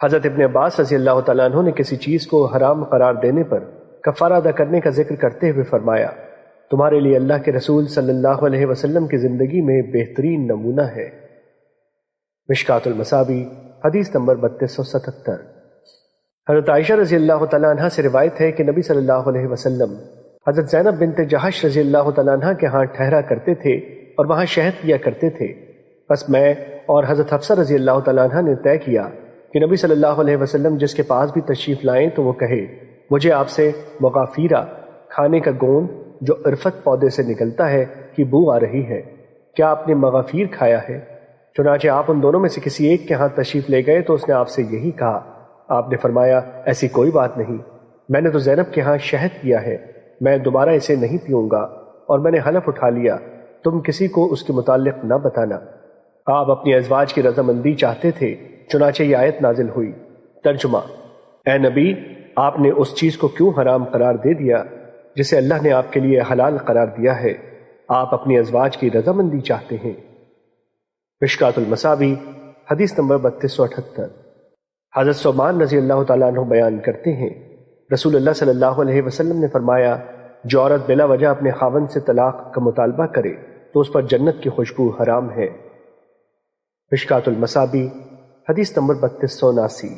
حضرت ابن عباس رضی اللہ تعالیٰ عنہ نے کسی چیز کو حرام قرار دینے پر کفارہ ادا کرنے کا ذکر کرتے ہوئے فرمایا، تمہارے لیے اللہ کے رسول صلی اللہ علیہ وسلم کی زندگی میں بہترین نمونہ ہے۔ مشکوٰۃ المصابیح حدیث نمبر 3277۔ حضرت عائشہ رضی اللہ تعالیٰ عنہ سے روایت ہے کہ نبی صلی اللہ علیہ وسلم حضرت زینب بنت جحش رضی اللہ تعالیٰ عنہ کے ہاں ٹھہرا کرتے تھے اور وہاں شہد پیا کرتے تھے۔ بس میں اور حضرت حفصہ رضی اللہ تعالیٰ عنہ نے طے کیا کہ نبی صلی اللہ علیہ وسلم جس کے پاس بھی تشریف لائیں تو وہ کہے، مجھے آپ سے مغافیرہ، کھانے کا گون جو عرفت پودے سے نکلتا ہے، کی بو آ رہی ہے، کیا آپ نے مغافیر کھایا ہے؟ چنانچہ آپ ان دونوں میں سے کسی ایک کے ہاں تشریف لے گئے تو اس نے آپ سے یہی کہا۔ آپ نے فرمایا، ایسی کوئی بات نہیں، میں نے تو زینب کے ہاں شہد پیا ہے، میں دوبارہ اسے نہیں پیوں گا، اور میں نے حلف اٹھا لیا، تم کسی کو اس کے متعلق نہ بتانا۔ آپ اپنی ازواج کی رضامندی چاہتے تھے، چنانچہ یہ آیت نازل ہوئی۔ ترجمہ: اے نبی، آپ نے اس چیز کو کیوں حرام قرار دے دیا جسے اللہ نے آپ کے لیے حلال قرار دیا ہے؟ آپ اپنی ازواج کی رضامندی چاہتے ہیں۔ مشکوٰۃ المصابیح حدیث نمبر 3278۔ حضرت ثوبان رضی اللہ تعالیٰ عنہ بیان کرتے ہیں، رسول اللہ صلی اللہ علیہ وسلم نے فرمایا، جو عورت بلا وجہ اپنے خاوند سے طلاق کا مطالبہ کرے تو اس پر جنت کی خوشبو حرام ہے۔ مشکوٰۃ المصابیح حدیث نمبر 3279۔